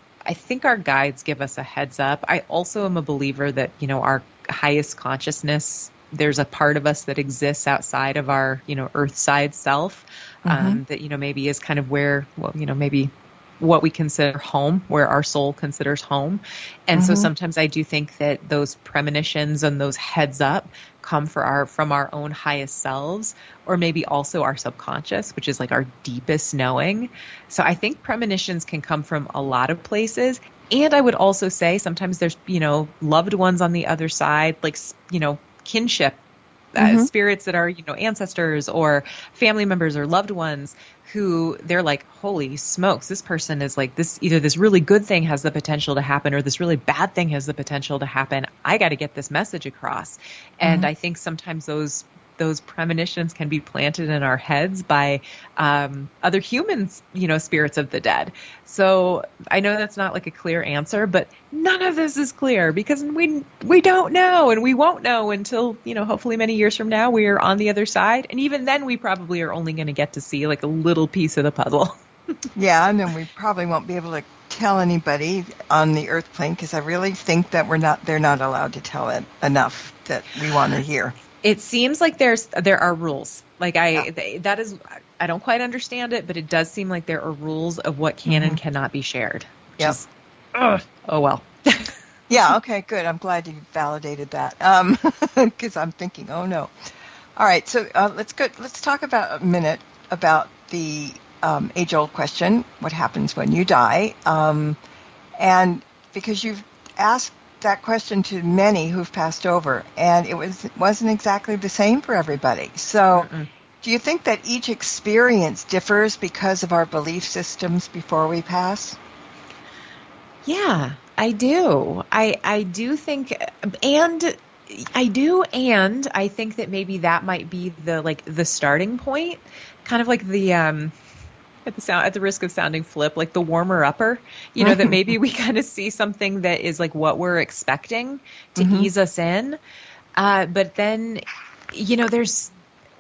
guides give us a heads up. I also am a believer that, our highest consciousness, there's a part of us that exists outside of our, earth side self, that, maybe is kind of where, maybe what we consider home, where our soul considers home. And so sometimes I do think that those premonitions and those heads up come from our own highest selves, or maybe also our subconscious, which is like our deepest knowing. So I think premonitions can come from a lot of places. And I would also say sometimes there's, loved ones on the other side, like, kinship, spirits that are, ancestors or family members or loved ones who they're like, holy smokes, this person is like this, either this really good thing has the potential to happen or this really bad thing has the potential to happen. I got to get this message across. And I think sometimes those those premonitions can be planted in our heads by other humans, spirits of the dead. So I know that's not like a clear answer, but none of this is clear because we don't know, and we won't know until, hopefully many years from now we are on the other side. And even then we probably are only going to get to see like a little piece of the puzzle. Yeah, and then we probably won't be able to tell anybody on the Earth plane because I really think that they're not allowed to tell it enough that we want to hear. It seems like there are rules. Like I don't quite understand it, but it does seem like there are rules of what can and cannot be shared. Yep. Oh well. Yeah. Okay. Good. I'm glad you validated that. Because I'm thinking, oh no. All right. So let's talk about a minute about the age-old question: what happens when you die? And because you've asked that question to many who've passed over, and it wasn't exactly the same for everybody. So, do you think that each experience differs because of our belief systems before we pass? Yeah, I do. I do think, and I think that maybe that might be the starting point, kind of like the at the risk of sounding flip, like the warmer upper, that maybe we kind of see something that is like what we're expecting to ease us in. But then, there's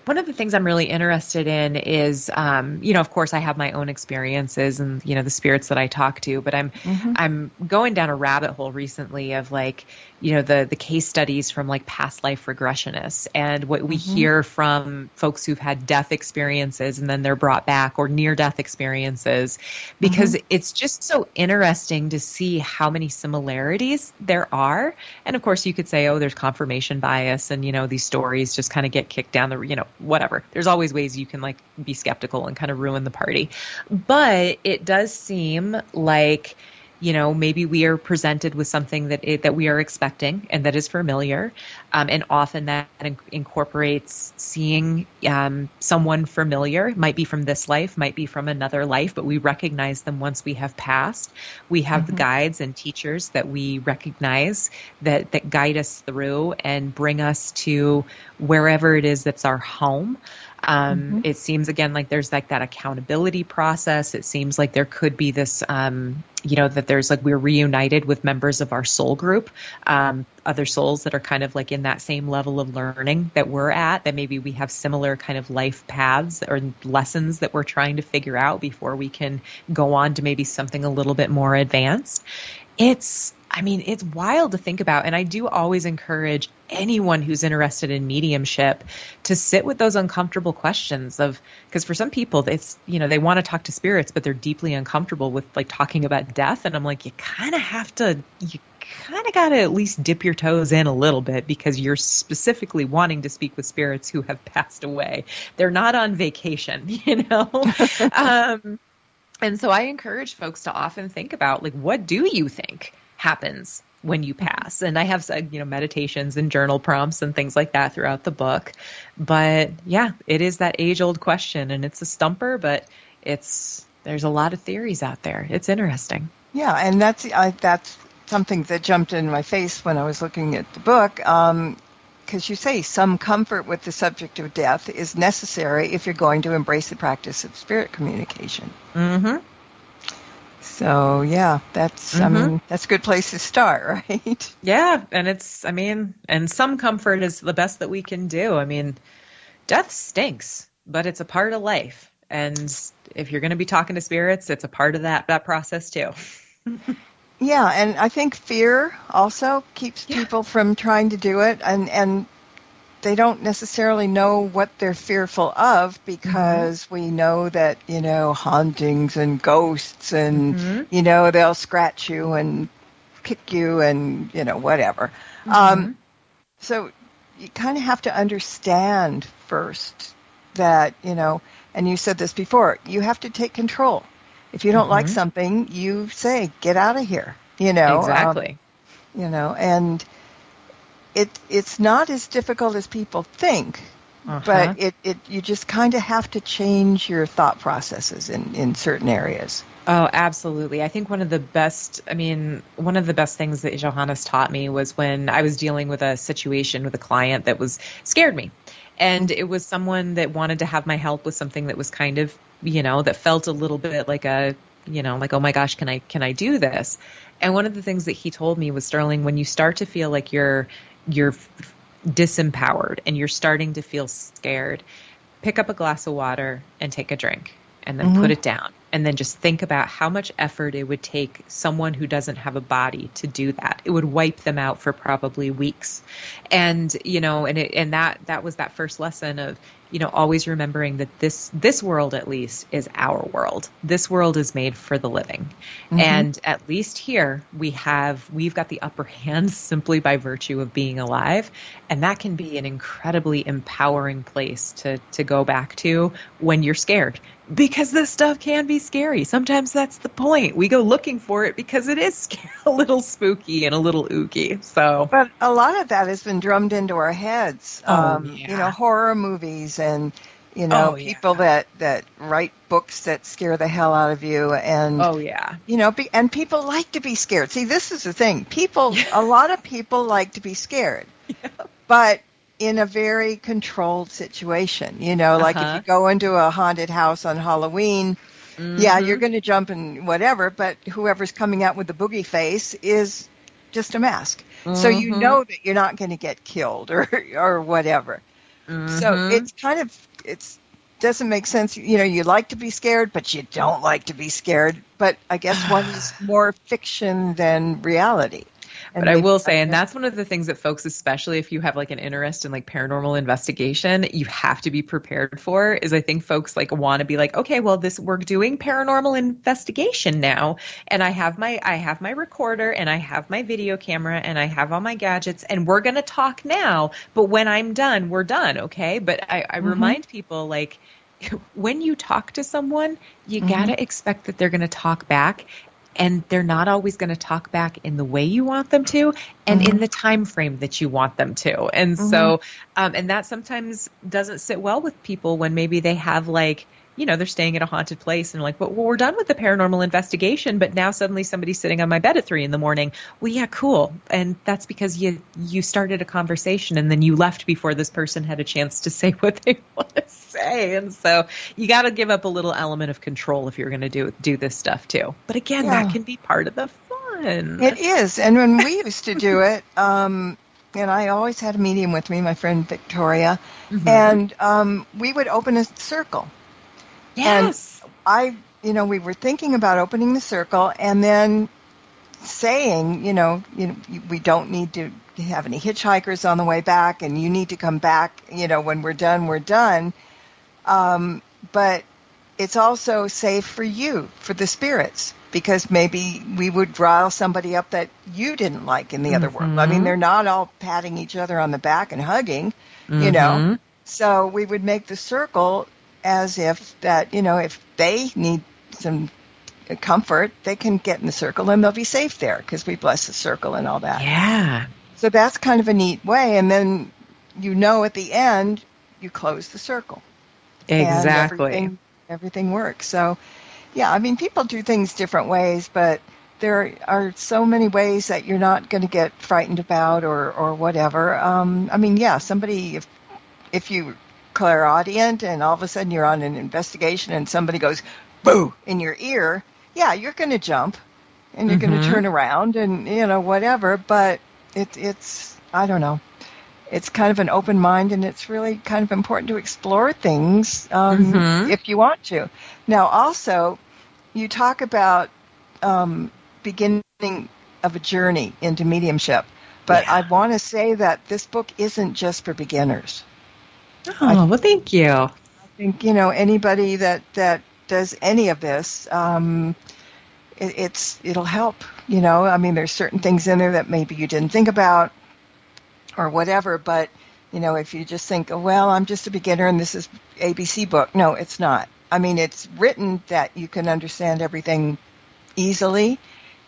one of the things I'm really interested in is, of course I have my own experiences and, the spirits that I talk to, but I'm going down a rabbit hole recently of the case studies from like past life regressionists and what we hear from folks who've had death experiences and then they're brought back, or near death experiences, because it's just so interesting to see how many similarities there are. And of course you could say, oh, there's confirmation bias and, these stories just kind of get kicked down the, whatever. There's always ways you can like be skeptical and kind of ruin the party. But it does seem like, maybe we are presented with something that we are expecting and that is familiar. And often that incorporates seeing someone familiar, might be from this life, might be from another life, but we recognize them once we have passed. We have the guides and teachers that we recognize that guide us through and bring us to wherever it is that's our home. It seems again like there's like that accountability process. It seems like there could be this, that there's like we're reunited with members of our soul group, other souls that are kind of like in that same level of learning that we're at, that maybe we have similar kind of life paths or lessons that we're trying to figure out before we can go on to maybe something a little bit more advanced. It's wild to think about. And I do always encourage anyone who's interested in mediumship to sit with those uncomfortable questions because for some people it's, they want to talk to spirits, but they're deeply uncomfortable with like talking about death. And I'm like, you kind of got to at least dip your toes in a little bit because you're specifically wanting to speak with spirits who have passed away. They're not on vacation, And so I encourage folks to often think about like, what do you think happens when you pass? And I have, meditations and journal prompts and things like that throughout the book. But yeah, it is that age-old question, and it's a stumper, but there's a lot of theories out there. It's interesting. Yeah, and that's something that jumped in my face when I was looking at the book. Because you say some comfort with the subject of death is necessary if you're going to embrace the practice of spirit communication. So yeah, that's that's a good place to start, right? Yeah, and and some comfort is the best that we can do. Death stinks, but it's a part of life, and if you're going to be talking to spirits, it's a part of that process too. Yeah, and I think fear also keeps people from trying to do it, and they don't necessarily know what they're fearful of because we know that, hauntings and ghosts and, they'll scratch you and kick you and, whatever. So you kind of have to understand first that, and you said this before, you have to take control. If you don't like something, you say, get out of here, Exactly. And it's not as difficult as people think, but you just kind of have to change your thought processes in certain areas. Oh, absolutely. I think one of the best things that Johannes taught me was when I was dealing with a situation with a client that scared me. And it was someone that wanted to have my help with something that was kind of, that felt a little bit like like, oh my gosh, can I do this? And one of the things that he told me was, Sterling, when you start to feel like you're disempowered and you're starting to feel scared, pick up a glass of water and take a drink and then put it down. And then just think about how much effort it would take someone who doesn't have a body to do that. It would wipe them out for probably weeks. And, that was that first lesson of, always remembering that this world at least is our world. This world is made for the living. And at least here we've got the upper hand simply by virtue of being alive. And that can be an incredibly empowering place to go back to when you're scared. Because this stuff can be scary. Sometimes that's the point. We go looking for it because it is a little spooky and a little ooky. So, but a lot of that has been drummed into our heads. Horror movies and people that write books that scare the hell out of you, and and people like to be scared. See, this is the thing. A lot of people like to be scared, but in a very controlled situation, like if you go into a haunted house on Halloween, you're going to jump and whatever, but whoever's coming out with the boogie face is just a mask. So you know that you're not going to get killed or whatever. So it doesn't make sense. You like to be scared, but you don't like to be scared. But I guess one is more fiction than reality. But I will say, and that's one of the things that folks, especially if you have like an interest in like paranormal investigation, you have to be prepared for, is I think folks like want to be like, okay, well, we're doing paranormal investigation now. And I have my recorder and I have my video camera and I have all my gadgets and we're going to talk now. But when I'm done, we're done. Okay. But I remind people, like, when you talk to someone, you got to expect that they're going to talk back. And they're not always going to talk back in the way you want them to and in the time frame that you want them to. And so, and that sometimes doesn't sit well with people when maybe they have like, they're staying at a haunted place and like, well, we're done with the paranormal investigation, but now suddenly somebody's sitting on my bed at 3 a.m. Well, yeah, cool. And that's because you started a conversation and then you left before this person had a chance to say what they want to say. And so you got to give up a little element of control if you're going to do this stuff too. But again, that can be part of the fun. It is. And when we used to do it, and I always had a medium with me, my friend Victoria, and we would open a circle. Yes. And we were thinking about opening the circle and then saying, we don't need to have any hitchhikers on the way back and you need to come back, when we're done, we're done. But it's also safe for you, for the spirits, because maybe we would rile somebody up that you didn't like in the other world. I mean, they're not all patting each other on the back and hugging, So we would make the circle as if that, if they need some comfort, they can get in the circle and they'll be safe there because we bless the circle and all that. Yeah. So that's kind of a neat way. And then, at the end, you close the circle. Exactly. And everything works. So, yeah, I mean, people do things different ways, but there are so many ways that you're not going to get frightened about or whatever. Somebody, if you clairaudient and all of a sudden you're on an investigation and somebody goes boo in your ear, you're going to jump and you're going to turn around and whatever, but it's I don't know, it's kind of an open mind and it's really kind of important to explore things if you want to. Now also you talk about beginning of a journey into mediumship, but I want to say that this book isn't just for beginners. Oh, well, thank you. I think, anybody that does any of this, it'll help, there's certain things in there that maybe you didn't think about or whatever, but, if you just think, well, I'm just a beginner and this is ABC book. No, it's not. I mean, it's written that you can understand everything easily.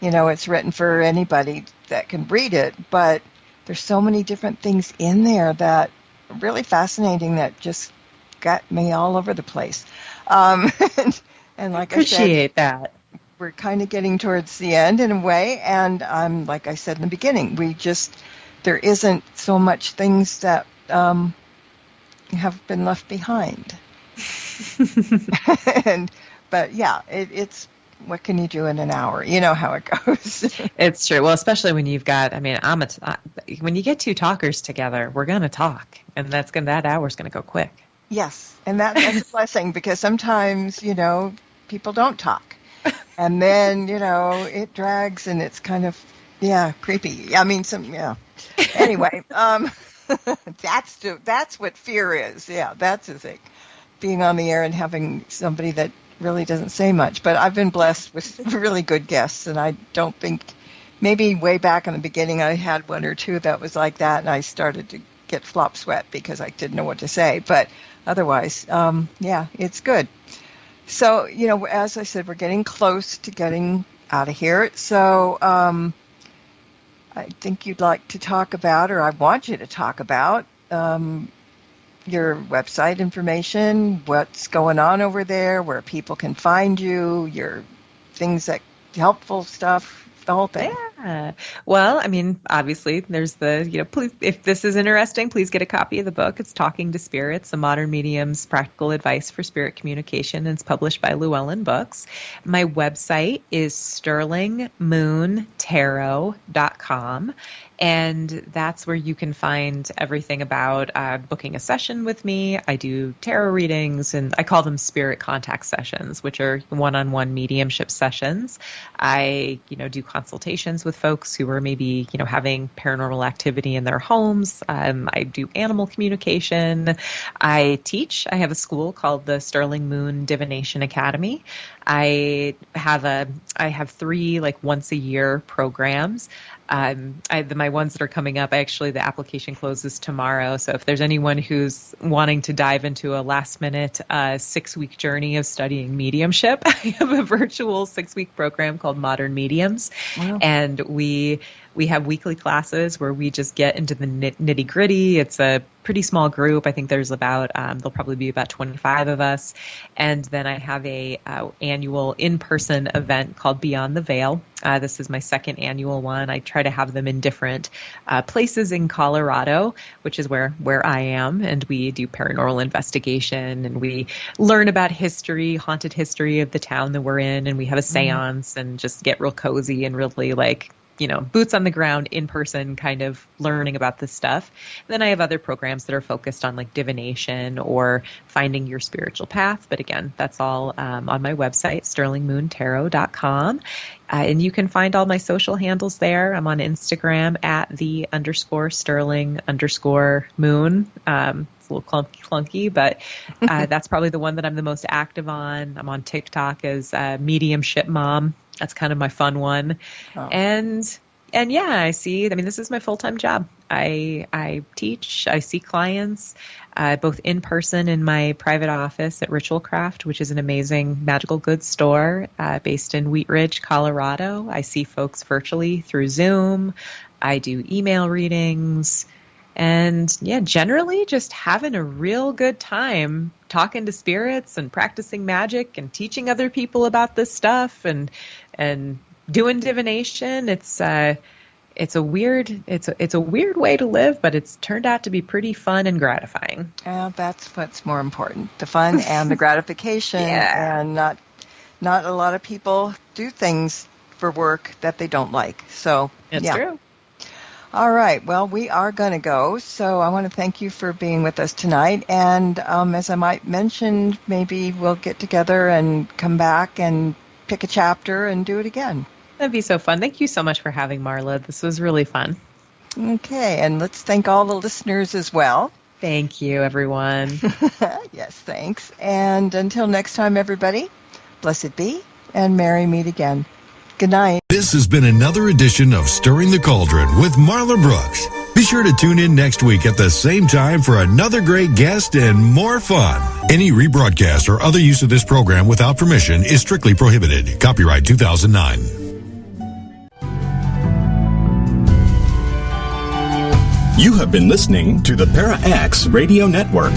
It's written for anybody that can read it, but there's so many different things in there that really fascinating that just got me all over the place. And like appreciate that. We're kind of getting towards the end in a way. And like I said in the beginning, there isn't so much things that have been left behind. But yeah, it's what can you do in an hour? You know how it goes. It's true. Well, especially when you've got, I mean, when you get two talkers together, we're going to talk, and that hour's going to go quick. Yes, and that's a blessing, because sometimes, people don't talk. And then, it drags, and it's kind of, creepy. I mean, Anyway, that's what fear is. Yeah, that's the thing. Being on the air and having somebody that really doesn't say much. But I've been blessed with really good guests, and I don't think, maybe way back in the beginning I had one or two that was like that, and I started to get flop sweat because I didn't know what to say. But otherwise, it's good. So, as I said, we're getting close to getting out of here. So I think you'd like to talk about, or I want you to talk about, your website information, what's going on over there, where people can find you, your things that helpful stuff, the whole thing. Yeah. Well, I mean, obviously, there's please, if this is interesting, please get a copy of the book. It's Talking to Spirits, A Modern Medium's Practical Advice for Spirit Communication, and it's published by Llewellyn Books. My website is sterlingmoontarot.com. And that's where you can find everything about booking a session with me. I do tarot readings, and I call them spirit contact sessions, which are one-on-one mediumship sessions. I, do consultations with folks who are maybe, having paranormal activity in their homes. I do animal communication. I teach. I have a school called the Sterling Moon Divination Academy. I have 3 once a year programs. My ones that are coming up, the application closes tomorrow. So if there's anyone who's wanting to dive into a last minute 6-week journey of studying mediumship, I have a virtual 6-week program called Modern Mediums. Wow. And we have weekly classes where we just get into the nitty gritty. It's a pretty small group. I think there's there'll probably be about 25 of us. And then I have a annual in-person event called Beyond the Veil. This is my 2nd annual one. I try to have them in different places in Colorado, which is where I am. And we do paranormal investigation, and we learn about haunted history of the town that we're in. And we have a seance and just get real cozy and really boots on the ground, in person, kind of learning about this stuff. And then I have other programs that are focused on divination or finding your spiritual path. But again, that's all on my website, sterlingmoontarot.com. And you can find all my social handles there. I'm on Instagram at _Sterling_moon. It's a little clunky, but that's probably the one that I'm the most active on. I'm on TikTok as Mediumship Mom. That's kind of my fun one. Oh. And yeah, this is my full-time job. I teach, I see clients, both in person in my private office at Ritual Craft, which is an amazing magical goods store based in Wheat Ridge, Colorado. I see folks virtually through Zoom. I do email readings. And yeah, generally just having a real good time talking to spirits and practicing magic and teaching other people about this stuff and doing divination. It's a weird way to live, but it's turned out to be pretty fun and gratifying. That's what's more important, the fun and the gratification. Yeah. And not a lot of people do things for work that they don't like. So it's true. All right. Well, we are going to go. So I want to thank you for being with us tonight. And as I might mention, maybe we'll get together and come back and pick a chapter and do it again. That'd be so fun. Thank you so much for having Marla. This was really fun. Okay. And let's thank all the listeners as well. Thank you, everyone. Yes, thanks. And until next time, everybody, blessed be and merry meet again. Good night. This has been another edition of Stirring the Cauldron with Marla Brooks. Be sure to tune in next week at the same time for another great guest and more fun. Any rebroadcast or other use of this program without permission is strictly prohibited. Copyright 2009. You have been listening to the Para X Radio Network.